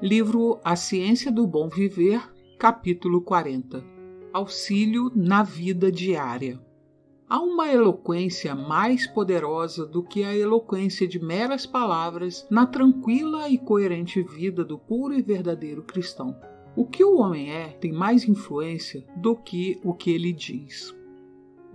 Livro A Ciência do Bom Viver, capítulo 40. Auxílio na vida diária. Há uma eloquência mais poderosa do que a eloquência de meras palavras na tranquila e coerente vida do puro e verdadeiro cristão. O que o homem é tem mais influência do que o que ele diz.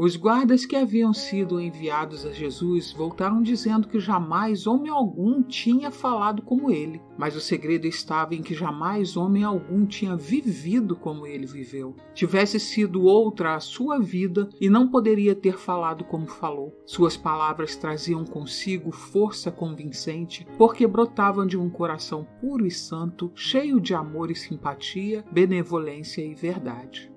Os guardas que haviam sido enviados a Jesus voltaram dizendo que jamais homem algum tinha falado como ele, mas o segredo estava em que jamais homem algum tinha vivido como ele viveu. Tivesse sido outra a sua vida e não poderia ter falado como falou. Suas palavras traziam consigo força convincente, porque brotavam de um coração puro e santo, cheio de amor e simpatia, benevolência e verdade.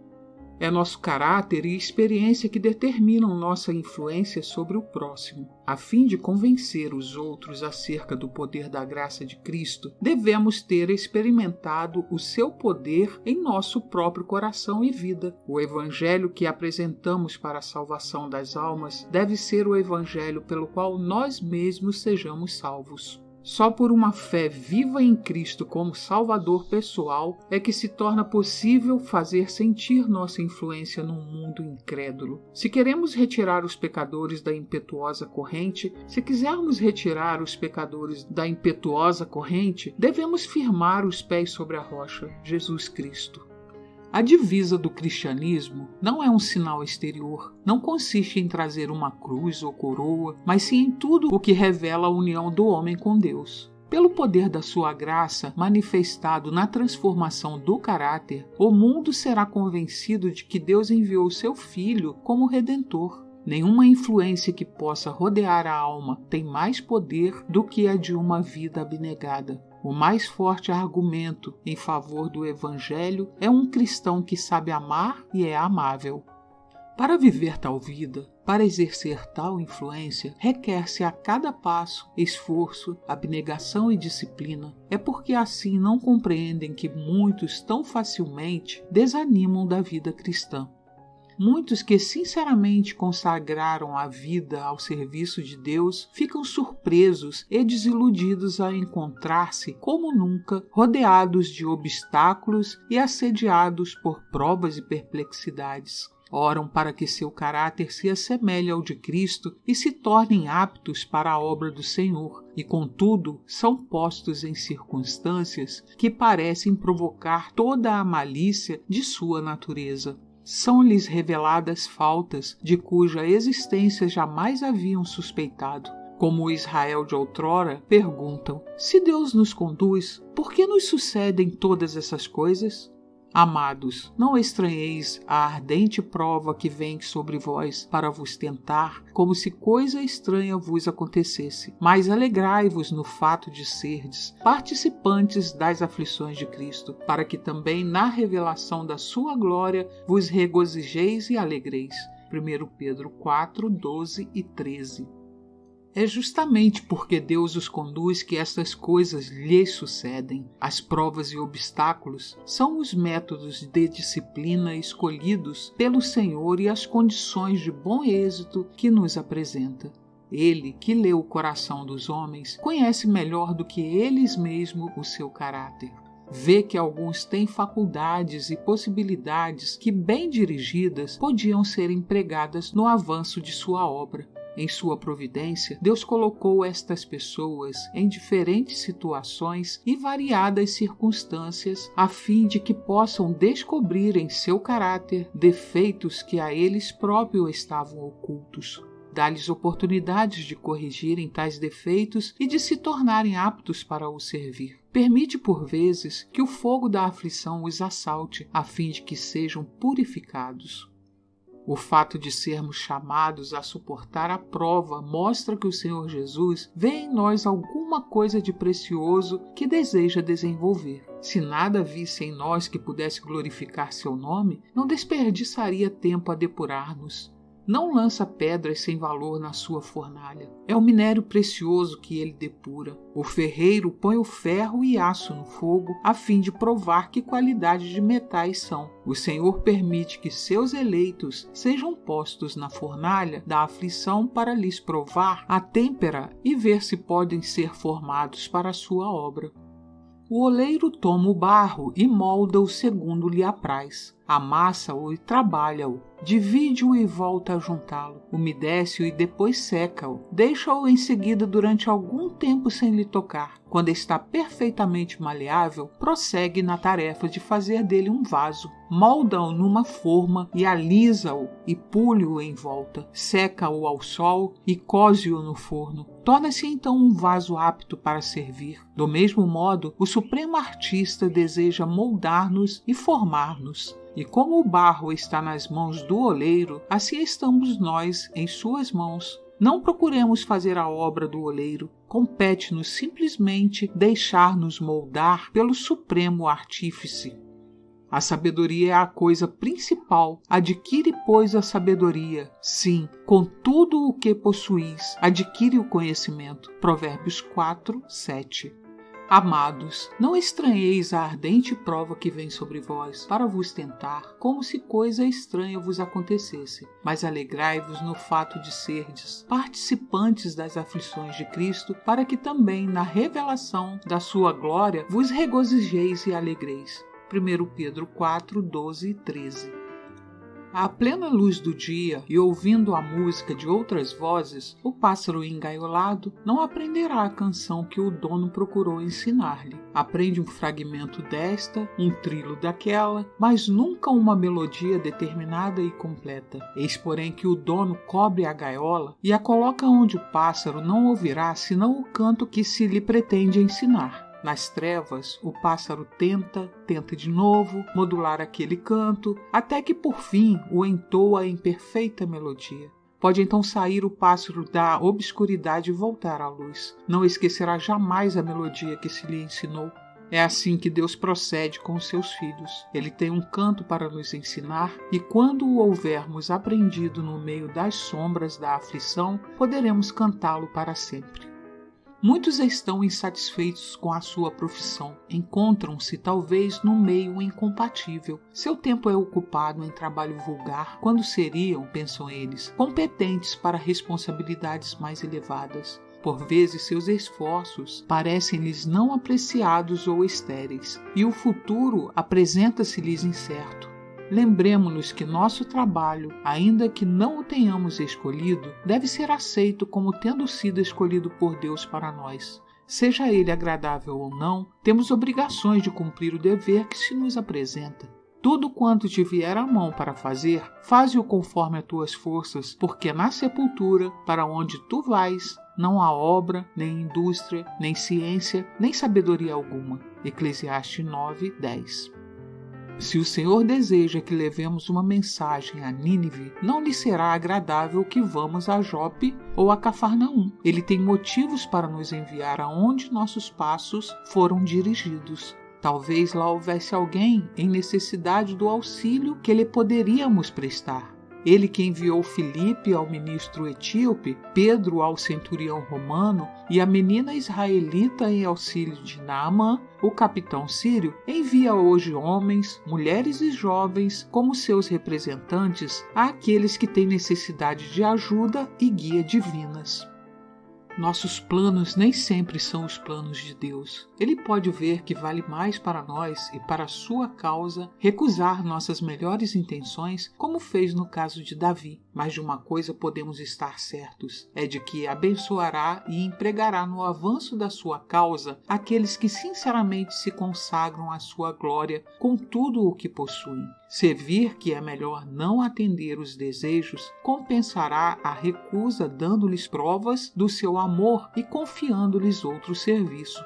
É nosso caráter e experiência que determinam nossa influência sobre o próximo. A fim de convencer os outros acerca do poder da graça de Cristo, devemos ter experimentado o seu poder em nosso próprio coração e vida. O evangelho que apresentamos para a salvação das almas deve ser o evangelho pelo qual nós mesmos sejamos salvos. Só por uma fé viva em Cristo como Salvador pessoal é que se torna possível fazer sentir nossa influência num mundo incrédulo. Se queremos retirar os pecadores da impetuosa corrente, devemos firmar os pés sobre a rocha, Jesus Cristo. A divisa do cristianismo não é um sinal exterior, não consiste em trazer uma cruz ou coroa, mas sim em tudo o que revela a união do homem com Deus. Pelo poder da sua graça, manifestado na transformação do caráter, o mundo será convencido de que Deus enviou seu Filho como Redentor. Nenhuma influência que possa rodear a alma tem mais poder do que a de uma vida abnegada. O mais forte argumento em favor do Evangelho é um cristão que sabe amar e é amável. Para viver tal vida, para exercer tal influência, requer-se a cada passo esforço, abnegação e disciplina. É porque assim não compreendem que muitos tão facilmente desanimam da vida cristã. Muitos que sinceramente consagraram a vida ao serviço de Deus ficam surpresos e desiludidos a encontrar-se, como nunca, rodeados de obstáculos e assediados por provas e perplexidades. Oram para que seu caráter se assemelhe ao de Cristo e se tornem aptos para a obra do Senhor, e contudo são postos em circunstâncias que parecem provocar toda a malícia de sua natureza. São-lhes reveladas faltas de cuja existência jamais haviam suspeitado. Como o Israel de outrora, perguntam: se Deus nos conduz, por que nos sucedem todas essas coisas? Amados, não estranheis a ardente prova que vem sobre vós para vos tentar, como se coisa estranha vos acontecesse. Mas alegrai-vos no fato de serdes participantes das aflições de Cristo, para que também na revelação da sua glória vos regozijeis e alegreis. 1 Pedro 4, 12 e 13. É justamente porque Deus os conduz que estas coisas lhes sucedem. As provas e obstáculos são os métodos de disciplina escolhidos pelo Senhor e as condições de bom êxito que nos apresenta. Ele, que lê o coração dos homens, conhece melhor do que eles mesmos o seu caráter. Vê que alguns têm faculdades e possibilidades que, bem dirigidas, podiam ser empregadas no avanço de sua obra. Em sua providência, Deus colocou estas pessoas em diferentes situações e variadas circunstâncias, a fim de que possam descobrir em seu caráter defeitos que a eles próprios estavam ocultos. Dá-lhes oportunidades de corrigirem tais defeitos e de se tornarem aptos para o servir. Permite, por vezes, que o fogo da aflição os assalte, a fim de que sejam purificados. O fato de sermos chamados a suportar a prova mostra que o Senhor Jesus vê em nós alguma coisa de precioso que deseja desenvolver. Se nada visse em nós que pudesse glorificar seu nome, não desperdiçaria tempo a depurar-nos. Não lança pedras sem valor na sua fornalha. É o minério precioso que ele depura. O ferreiro põe o ferro e aço no fogo, a fim de provar que qualidade de metais são. O Senhor permite que seus eleitos sejam postos na fornalha da aflição para lhes provar a têmpera e ver se podem ser formados para a sua obra. O oleiro toma o barro e molda-o segundo lhe apraz. Amassa-o e trabalha-o, divide-o e volta a juntá-lo, umedece-o e depois seca-o, deixa-o em seguida durante algum tempo sem lhe tocar. Quando está perfeitamente maleável, prossegue na tarefa de fazer dele um vaso. Molda-o numa forma e alisa-o e pule-o em volta, seca-o ao sol e coze-o no forno. Torna-se então um vaso apto para servir. Do mesmo modo, o Supremo Artista deseja moldar-nos e formar-nos. E como o barro está nas mãos do oleiro, assim estamos nós em suas mãos. Não procuremos fazer a obra do oleiro, compete-nos simplesmente deixar-nos moldar pelo Supremo Artífice. A sabedoria é a coisa principal. Adquire, pois, a sabedoria. Sim, com tudo o que possuís, adquire o conhecimento. Provérbios 4, 7. Amados, não estranheis a ardente prova que vem sobre vós, para vos tentar, como se coisa estranha vos acontecesse. Mas alegrai-vos no fato de serdes participantes das aflições de Cristo, para que também na revelação da sua glória vos regozijeis e alegreis. 1 Pedro 4, 12 e 13. À plena luz do dia e ouvindo a música de outras vozes, o pássaro engaiolado não aprenderá a canção que o dono procurou ensinar-lhe. Aprende um fragmento desta, um trilo daquela, mas nunca uma melodia determinada e completa. Eis, porém, que o dono cobre a gaiola e a coloca onde o pássaro não ouvirá senão o canto que se lhe pretende ensinar. Nas trevas, o pássaro tenta de novo modular aquele canto, até que por fim o entoa em perfeita melodia. Pode então sair o pássaro da obscuridade e voltar à luz. Não esquecerá jamais a melodia que se lhe ensinou. É assim que Deus procede com os seus filhos. Ele tem um canto para nos ensinar e quando o houvermos aprendido no meio das sombras da aflição, poderemos cantá-lo para sempre. Muitos estão insatisfeitos com a sua profissão, encontram-se talvez no meio incompatível. Seu tempo é ocupado em trabalho vulgar, quando seriam, pensam eles, competentes para responsabilidades mais elevadas. Por vezes seus esforços parecem-lhes não apreciados ou estéreis, e o futuro apresenta-se-lhes incerto. Lembremo-nos que nosso trabalho, ainda que não o tenhamos escolhido, deve ser aceito como tendo sido escolhido por Deus para nós. Seja ele agradável ou não, temos obrigações de cumprir o dever que se nos apresenta. Tudo quanto te vier à mão para fazer, faze-o conforme as tuas forças, porque na sepultura, para onde tu vais, não há obra, nem indústria, nem ciência, nem sabedoria alguma. Eclesiastes 9, 10. Se o Senhor deseja que levemos uma mensagem a Nínive, não lhe será agradável que vamos a Jope ou a Cafarnaum. Ele tem motivos para nos enviar aonde nossos passos foram dirigidos. Talvez lá houvesse alguém em necessidade do auxílio que lhe poderíamos prestar. Ele que enviou Filipe ao ministro etíope, Pedro ao centurião romano e a menina israelita em auxílio de Naamã, o capitão sírio, envia hoje homens, mulheres e jovens como seus representantes àqueles que têm necessidade de ajuda e guia divinas. Nossos planos nem sempre são os planos de Deus. Ele pode ver que vale mais para nós e para a sua causa recusar nossas melhores intenções, como fez no caso de Davi. Mas de uma coisa podemos estar certos, é de que abençoará e empregará no avanço da sua causa aqueles que sinceramente se consagram à sua glória com tudo o que possuem. Se vir que é melhor não atender os desejos, compensará a recusa dando-lhes provas do seu amor e confiando-lhes outro serviço.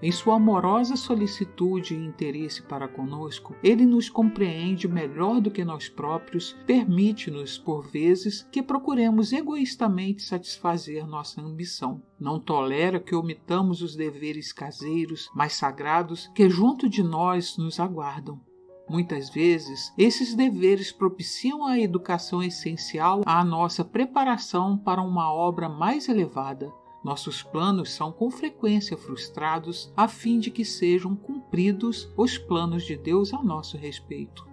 Em sua amorosa solicitude e interesse para conosco, ele nos compreende melhor do que nós próprios, permite-nos, por vezes, que procuremos egoístamente satisfazer nossa ambição. Não tolera que omitamos os deveres caseiros, mais sagrados, que junto de nós nos aguardam. Muitas vezes, esses deveres propiciam a educação essencial à nossa preparação para uma obra mais elevada. Nossos planos são com frequência frustrados a fim de que sejam cumpridos os planos de Deus a nosso respeito.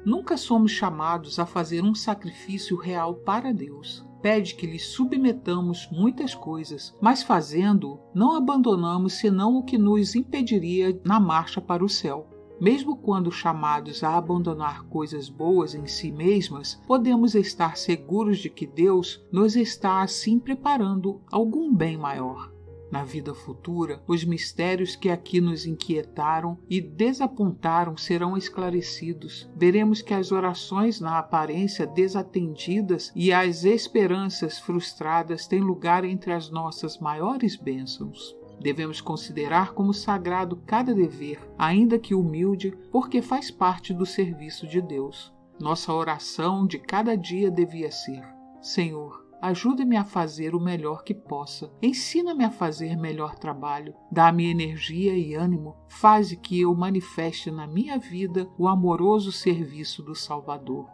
Nunca somos chamados a fazer um sacrifício real para Deus. pede que lhe submetamos muitas coisas, mas fazendo, não abandonamos senão o que nos impediria na marcha para o céu. Mesmo quando chamados a abandonar coisas boas em si mesmas, podemos estar seguros de que Deus nos está assim preparando algum bem maior. Na vida futura, os mistérios que aqui nos inquietaram e desapontaram serão esclarecidos. Veremos que as orações na aparência desatendidas e as esperanças frustradas têm lugar entre as nossas maiores bênçãos. Devemos considerar como sagrado cada dever, ainda que humilde, porque faz parte do serviço de Deus. Nossa oração de cada dia devia ser: Senhor, ajude-me a fazer o melhor que possa. Ensina-me a fazer melhor trabalho. Dá-me energia e ânimo. Faze que eu manifeste na minha vida o amoroso serviço do Salvador.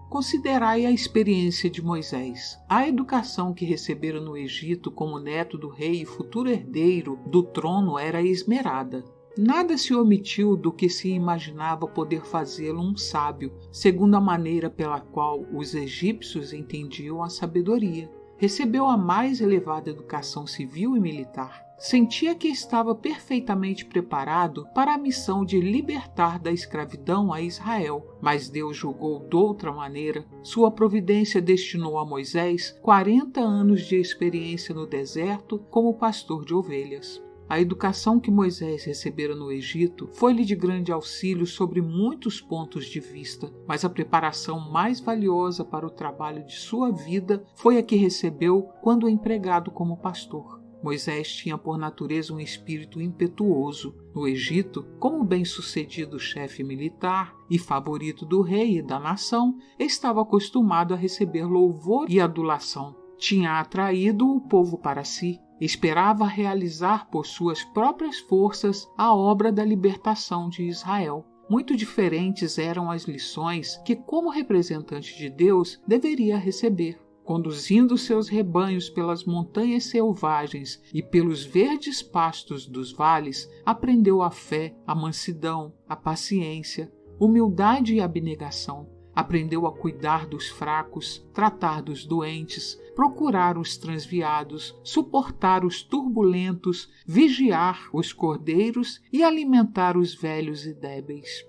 Considerai a experiência de Moisés. A educação que recebera no Egito como neto do rei e futuro herdeiro do trono era esmerada. Nada se omitiu do que se imaginava poder fazê-lo um sábio, segundo a maneira pela qual os egípcios entendiam a sabedoria. Recebeu a mais elevada educação civil e militar. Sentia que estava perfeitamente preparado para a missão de libertar da escravidão a Israel, mas Deus julgou doutra maneira. Sua providência destinou a Moisés 40 anos de experiência no deserto como pastor de ovelhas. A educação que Moisés recebera no Egito foi-lhe de grande auxílio sobre muitos pontos de vista, mas a preparação mais valiosa para o trabalho de sua vida foi a que recebeu quando empregado como pastor. Moisés tinha por natureza um espírito impetuoso. No Egito, como bem-sucedido chefe militar e favorito do rei e da nação, estava acostumado a receber louvor e adulação. Tinha atraído o povo para si. Esperava realizar por suas próprias forças a obra da libertação de Israel. Muito diferentes eram as lições que, como representante de Deus, deveria receber. Conduzindo seus rebanhos pelas montanhas selvagens e pelos verdes pastos dos vales, aprendeu a fé, a mansidão, a paciência, humildade e abnegação. Aprendeu a cuidar dos fracos, tratar dos doentes, procurar os transviados, suportar os turbulentos, vigiar os cordeiros e alimentar os velhos e débeis.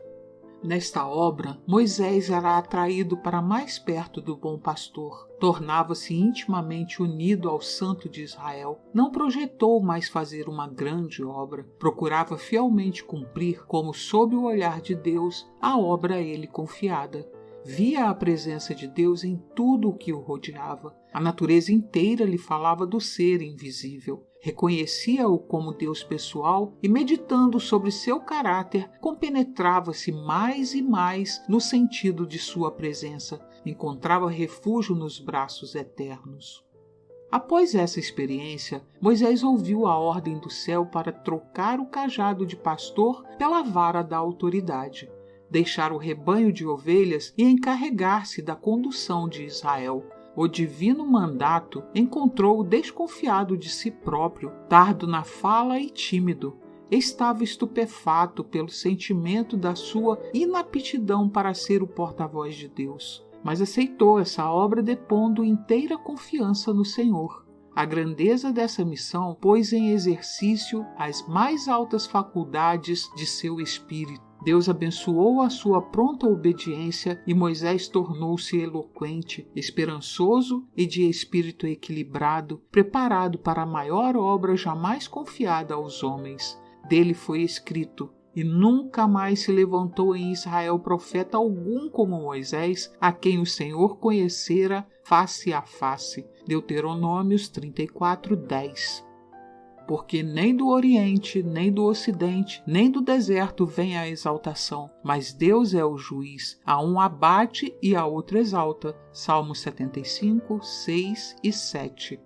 Nesta obra, Moisés era atraído para mais perto do bom pastor. Tornava-se intimamente unido ao Santo de Israel. Não projetou mais fazer uma grande obra. Procurava fielmente cumprir, como sob o olhar de Deus, a obra a ele confiada. Via a presença de Deus em tudo o que o rodeava. A natureza inteira lhe falava do ser invisível. Reconhecia-o como Deus pessoal e, meditando sobre seu caráter, compenetrava-se mais e mais no sentido de sua presença. Encontrava refúgio nos braços eternos. Após essa experiência, Moisés ouviu a ordem do céu para trocar o cajado de pastor pela vara da autoridade, deixar o rebanho de ovelhas e encarregar-se da condução de Israel. O divino mandato encontrou-o desconfiado de si próprio, tardo na fala e tímido. Estava estupefato pelo sentimento da sua inaptidão para ser o porta-voz de Deus, mas aceitou essa obra depondo inteira confiança no Senhor. A grandeza dessa missão pôs em exercício as mais altas faculdades de seu espírito. Deus abençoou a sua pronta obediência e Moisés tornou-se eloquente, esperançoso e de espírito equilibrado, preparado para a maior obra jamais confiada aos homens. Dele foi escrito: e nunca mais se levantou em Israel profeta algum como Moisés, a quem o Senhor conhecera face a face. Deuteronômios 34:10. Porque nem do Oriente, nem do Ocidente, nem do deserto vem a exaltação, mas Deus é o juiz. A um abate e a outro exalta. Salmos 75, 6 e 7.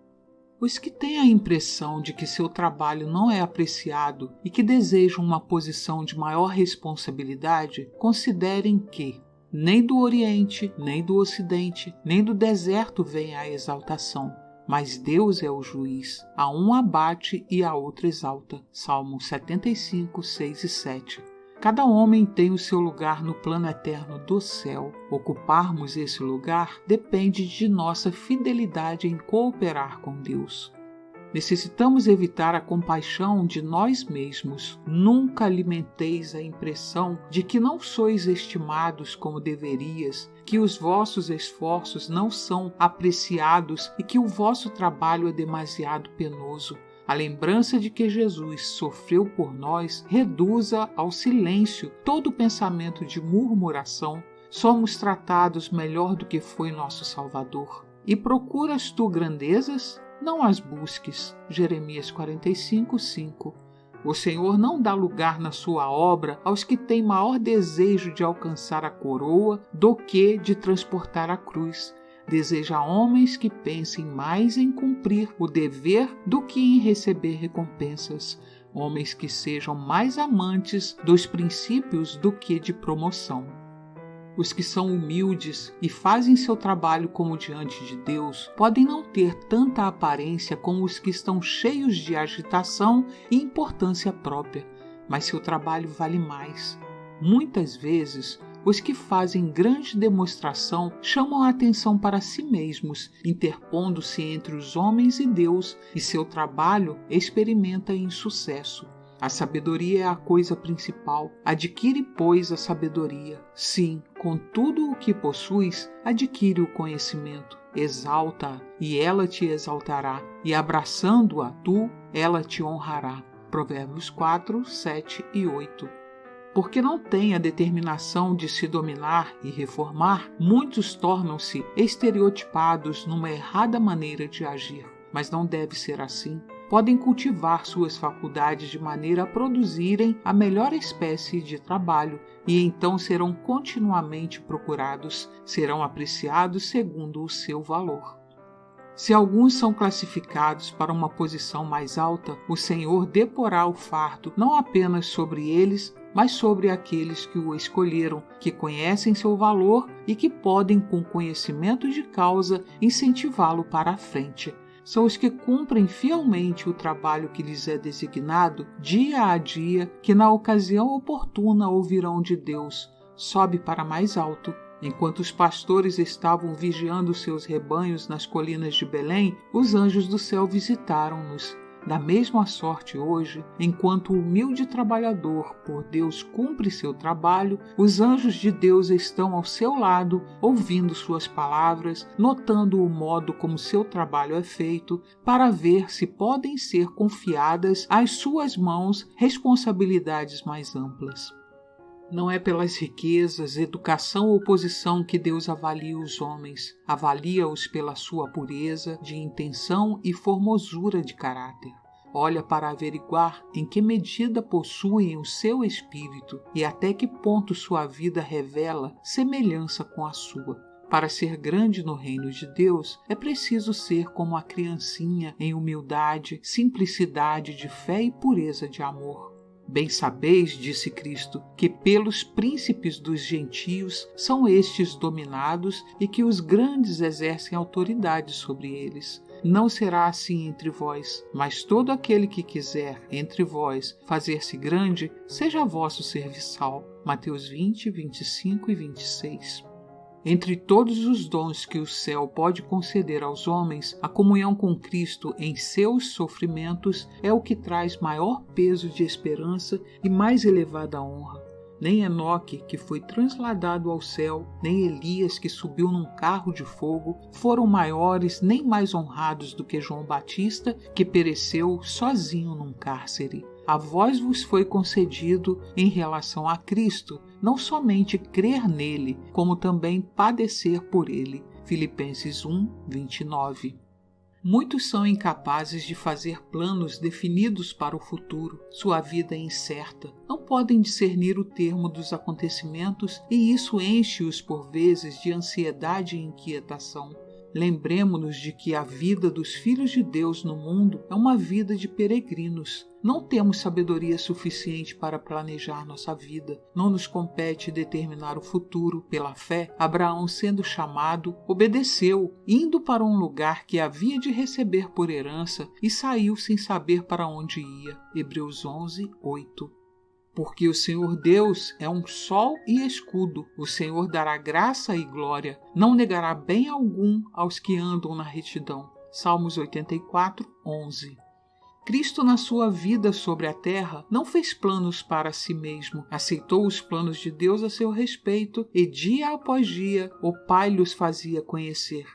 Os que têm a impressão de que seu trabalho não é apreciado e que desejam uma posição de maior responsabilidade, considerem que nem do Oriente, nem do Ocidente, nem do deserto vem a exaltação, mas Deus é o juiz. A um abate e a outro exalta. Salmo 75, 6 e 7. Cada homem tem o seu lugar no plano eterno do céu. Ocuparmos esse lugar depende de nossa fidelidade em cooperar com Deus. Necessitamos evitar a compaixão de nós mesmos. Nunca alimenteis a impressão de que não sois estimados como deverias, que os vossos esforços não são apreciados e que o vosso trabalho é demasiado penoso. A lembrança de que Jesus sofreu por nós reduza ao silêncio todo pensamento de murmuração. Somos tratados melhor do que foi nosso Salvador. E procuras tu grandezas? Não as busques. Jeremias 45:5. O Senhor não dá lugar na sua obra aos que têm maior desejo de alcançar a coroa do que de transportar a cruz. Deseja homens que pensem mais em cumprir o dever do que em receber recompensas. Homens que sejam mais amantes dos princípios do que de promoção. Os que são humildes e fazem seu trabalho como diante de Deus podem não ter tanta aparência como os que estão cheios de agitação e importância própria, mas seu trabalho vale mais. Muitas vezes, os que fazem grande demonstração chamam a atenção para si mesmos, interpondo-se entre os homens e Deus, e seu trabalho experimenta insucesso. A sabedoria é a coisa principal. Adquire, pois, a sabedoria. Sim, com tudo o que possuis, adquire o conhecimento. Exalta-a, e ela te exaltará, e abraçando-a tu, ela te honrará. Provérbios 4, 7 e 8. Porque não tem a determinação de se dominar e reformar, muitos tornam-se estereotipados numa errada maneira de agir. Mas não deve ser assim. Podem cultivar suas faculdades de maneira a produzirem a melhor espécie de trabalho e então serão continuamente procurados, serão apreciados segundo o seu valor. Se alguns são classificados para uma posição mais alta, o Senhor deporá o fardo não apenas sobre eles, mas sobre aqueles que o escolheram, que conhecem seu valor e que podem, com conhecimento de causa, incentivá-lo para a frente. São os que cumprem fielmente o trabalho que lhes é designado, dia a dia, que na ocasião oportuna ouvirão de Deus. Sobe para mais alto. Enquanto os pastores estavam vigiando seus rebanhos nas colinas de Belém, os anjos do céu visitaram-nos. Da mesma sorte hoje, enquanto o humilde trabalhador por Deus cumpre seu trabalho, os anjos de Deus estão ao seu lado, ouvindo suas palavras, notando o modo como seu trabalho é feito, para ver se podem ser confiadas às suas mãos responsabilidades mais amplas. Não é pelas riquezas, educação ou posição que Deus avalia os homens. Avalia-os pela sua pureza de intenção e formosura de caráter. Olha para averiguar em que medida possuem o seu espírito e até que ponto sua vida revela semelhança com a sua. Para ser grande no reino de Deus, é preciso ser como a criancinha em humildade, simplicidade de fé e pureza de amor. Bem sabeis, disse Cristo, que pelos príncipes dos gentios são estes dominados e que os grandes exercem autoridade sobre eles. Não será assim entre vós, mas todo aquele que quiser entre vós fazer-se grande, seja vosso serviçal. Mateus 20, 25 e 26. Entre todos os dons que o céu pode conceder aos homens, a comunhão com Cristo em seus sofrimentos é o que traz maior peso de esperança e mais elevada honra. Nem Enoque, que foi transladado ao céu, nem Elias, que subiu num carro de fogo, foram maiores nem mais honrados do que João Batista, que pereceu sozinho num cárcere. A vós vos foi concedido, em relação a Cristo, não somente crer nele, como também padecer por ele. Filipenses 1, 29. Muitos são incapazes de fazer planos definidos para o futuro. Sua vida é incerta. Não podem discernir o termo dos acontecimentos e isso enche-os por vezes de ansiedade e inquietação. Lembremo-nos de que a vida dos filhos de Deus no mundo é uma vida de peregrinos. Não temos sabedoria suficiente para planejar nossa vida. Não nos compete determinar o futuro. Pela fé, Abraão, sendo chamado, obedeceu, indo para um lugar que havia de receber por herança e saiu sem saber para onde ia. Hebreus 11, 8. Porque o Senhor Deus é um sol e escudo. O Senhor dará graça e glória. Não negará bem algum aos que andam na retidão. Salmos 84, 11. Cristo, na sua vida sobre a terra, não fez planos para si mesmo. Aceitou os planos de Deus a seu respeito e, dia após dia, o Pai lhes fazia conhecer.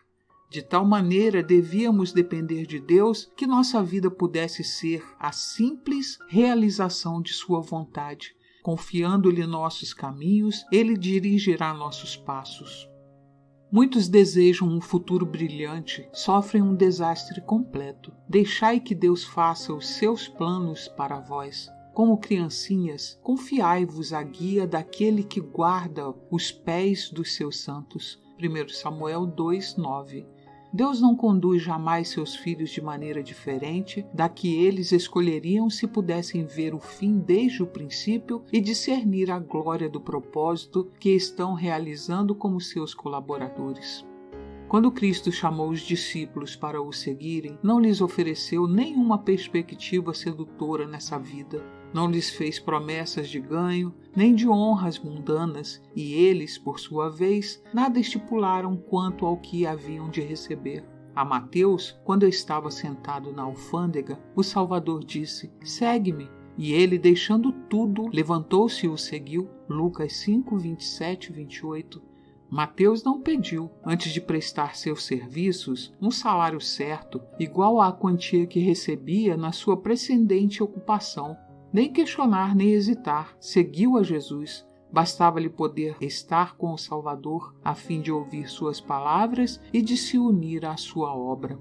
De tal maneira devíamos depender de Deus que nossa vida pudesse ser a simples realização de sua vontade. Confiando-lhe nossos caminhos, Ele dirigirá nossos passos. Muitos desejam um futuro brilhante, sofrem um desastre completo. Deixai que Deus faça os seus planos para vós. Como criancinhas, confiai-vos à guia daquele que guarda os pés dos seus santos. 1 Samuel 2, 9. Deus não conduz jamais seus filhos de maneira diferente da que eles escolheriam se pudessem ver o fim desde o princípio e discernir a glória do propósito que estão realizando como seus colaboradores. Quando Cristo chamou os discípulos para o seguirem, não lhes ofereceu nenhuma perspectiva sedutora nessa vida. Não lhes fez promessas de ganho, nem de honras mundanas, e eles, por sua vez, nada estipularam quanto ao que haviam de receber. A Mateus, quando estava sentado na alfândega, o Salvador disse: "Segue-me." E ele, deixando tudo, levantou-se e o seguiu. Lucas 5, 27 e 28. Mateus não pediu, antes de prestar seus serviços, um salário certo, igual à quantia que recebia na sua precedente ocupação. Nem questionar, nem hesitar, seguiu a Jesus. Bastava-lhe poder estar com o Salvador, a fim de ouvir suas palavras e de se unir à sua obra.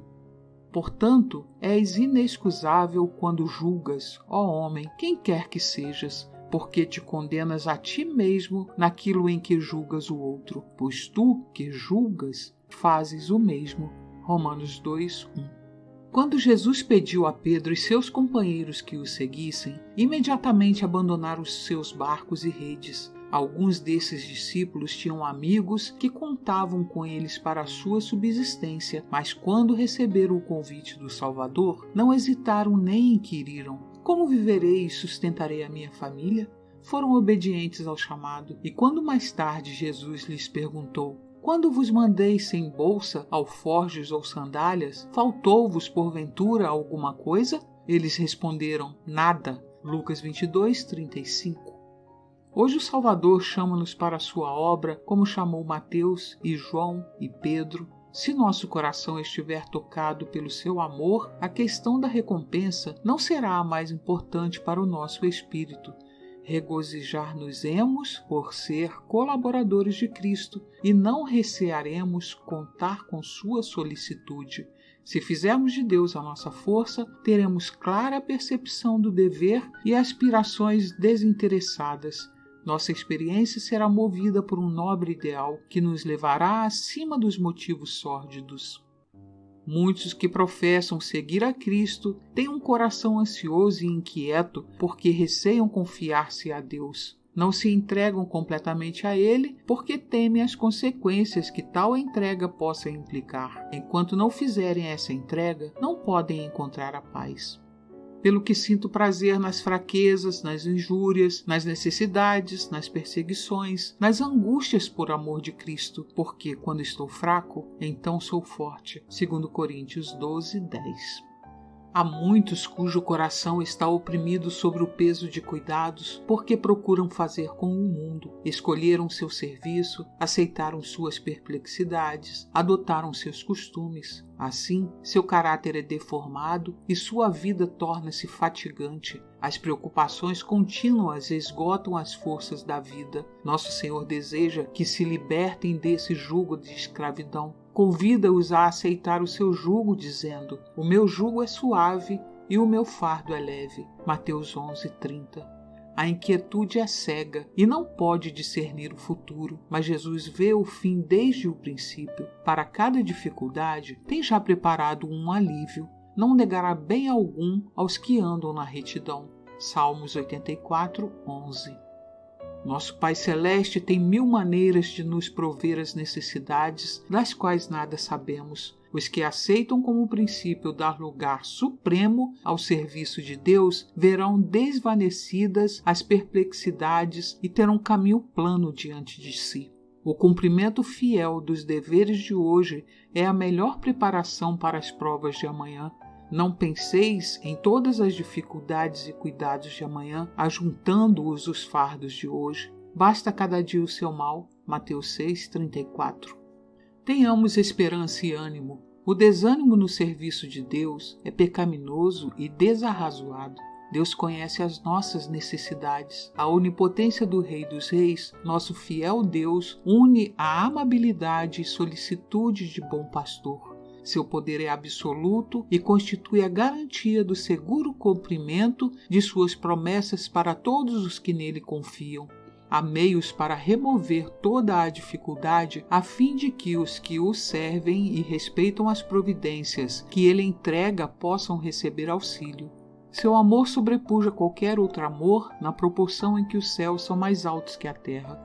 Portanto, és inexcusável quando julgas, ó homem, quem quer que sejas, porque te condenas a ti mesmo naquilo em que julgas o outro, pois tu, que julgas, fazes o mesmo. Romanos 2, 1. Quando Jesus pediu a Pedro e seus companheiros que o seguissem, imediatamente abandonaram os seus barcos e redes. Alguns desses discípulos tinham amigos que contavam com eles para a sua subsistência, mas quando receberam o convite do Salvador, não hesitaram nem inquiriram: "Como viverei e sustentarei a minha família?" Foram obedientes ao chamado, e quando mais tarde Jesus lhes perguntou: "Quando vos mandei sem bolsa, alforjes ou sandálias, faltou-vos porventura alguma coisa?" Eles responderam: "Nada." Lucas 22, 35. Hoje o Salvador chama-nos para a sua obra, como chamou Mateus e João e Pedro. Se nosso coração estiver tocado pelo seu amor, a questão da recompensa não será a mais importante para o nosso espírito. Regozijar-nos-emos por ser colaboradores de Cristo e não recearemos contar com sua solicitude. Se fizermos de Deus a nossa força, teremos clara percepção do dever e aspirações desinteressadas. Nossa experiência será movida por um nobre ideal que nos levará acima dos motivos sórdidos. Muitos que professam seguir a Cristo têm um coração ansioso e inquieto porque receiam confiar-se a Deus. Não se entregam completamente a Ele porque temem as consequências que tal entrega possa implicar. Enquanto não fizerem essa entrega, não podem encontrar a paz. Pelo que sinto prazer nas fraquezas, nas injúrias, nas necessidades, nas perseguições, nas angústias por amor de Cristo, porque quando estou fraco, então sou forte. 2 Coríntios 12, 10. Há muitos cujo coração está oprimido sobre o peso de cuidados porque procuram fazer com o mundo. Escolheram seu serviço, aceitaram suas perplexidades, adotaram seus costumes. Assim, seu caráter é deformado e sua vida torna-se fatigante. As preocupações contínuas esgotam as forças da vida. Nosso Senhor deseja que se libertem desse jugo de escravidão. Convida-os a aceitar o seu jugo, dizendo: "O meu jugo é suave e o meu fardo é leve." Mateus 11, 30. A inquietude é cega e não pode discernir o futuro, mas Jesus vê o fim desde o princípio. Para cada dificuldade, tem já preparado um alívio. Não negará bem algum aos que andam na retidão. Salmos 84, 11. Nosso Pai Celeste tem 1000 maneiras de nos prover as necessidades das quais nada sabemos. Os que aceitam como princípio dar lugar supremo ao serviço de Deus verão desvanecidas as perplexidades e terão caminho plano diante de si. O cumprimento fiel dos deveres de hoje é a melhor preparação para as provas de amanhã. Não penseis em todas as dificuldades e cuidados de amanhã, ajuntando-os os fardos de hoje. Basta cada dia o seu mal. Mateus 6:34. Tenhamos esperança e ânimo. O desânimo no serviço de Deus é pecaminoso e desarrazoado. Deus conhece as nossas necessidades. A onipotência do Rei dos Reis, nosso fiel Deus, une a amabilidade e solicitude de bom pastor. Seu poder é absoluto e constitui a garantia do seguro cumprimento de suas promessas para todos os que nele confiam. Há meios para remover toda a dificuldade a fim de que os que o servem e respeitam as providências que ele entrega possam receber auxílio. Seu amor sobrepuja qualquer outro amor na proporção em que os céus são mais altos que a terra.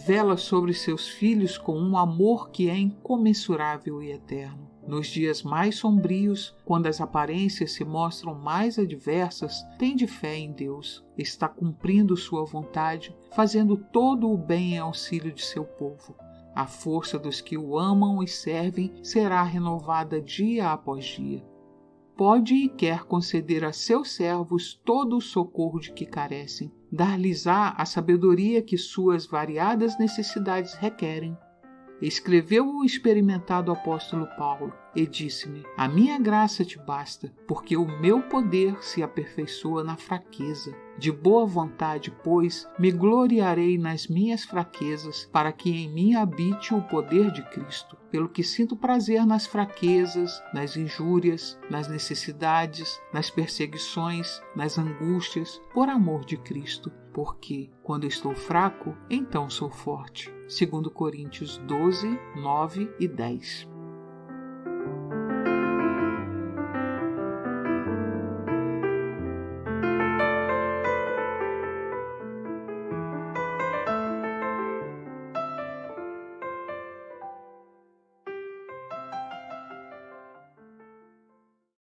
Vela sobre seus filhos com um amor que é incomensurável e eterno. Nos dias mais sombrios, quando as aparências se mostram mais adversas, tende fé em Deus. Está cumprindo sua vontade, fazendo todo o bem em auxílio de seu povo. A força dos que o amam e servem será renovada dia após dia. Pode e quer conceder a seus servos todo o socorro de que carecem, dar-lhes-á a sabedoria que suas variadas necessidades requerem. Escreveu o experimentado apóstolo Paulo e disse-me: a minha graça te basta, porque o meu poder se aperfeiçoa na fraqueza. De boa vontade, pois, me gloriarei nas minhas fraquezas, para que em mim habite o poder de Cristo. Pelo que sinto prazer nas fraquezas, nas injúrias, nas necessidades, nas perseguições, nas angústias, por amor de Cristo. Porque, quando estou fraco, então sou forte. 2 Coríntios 12, 9 e 10.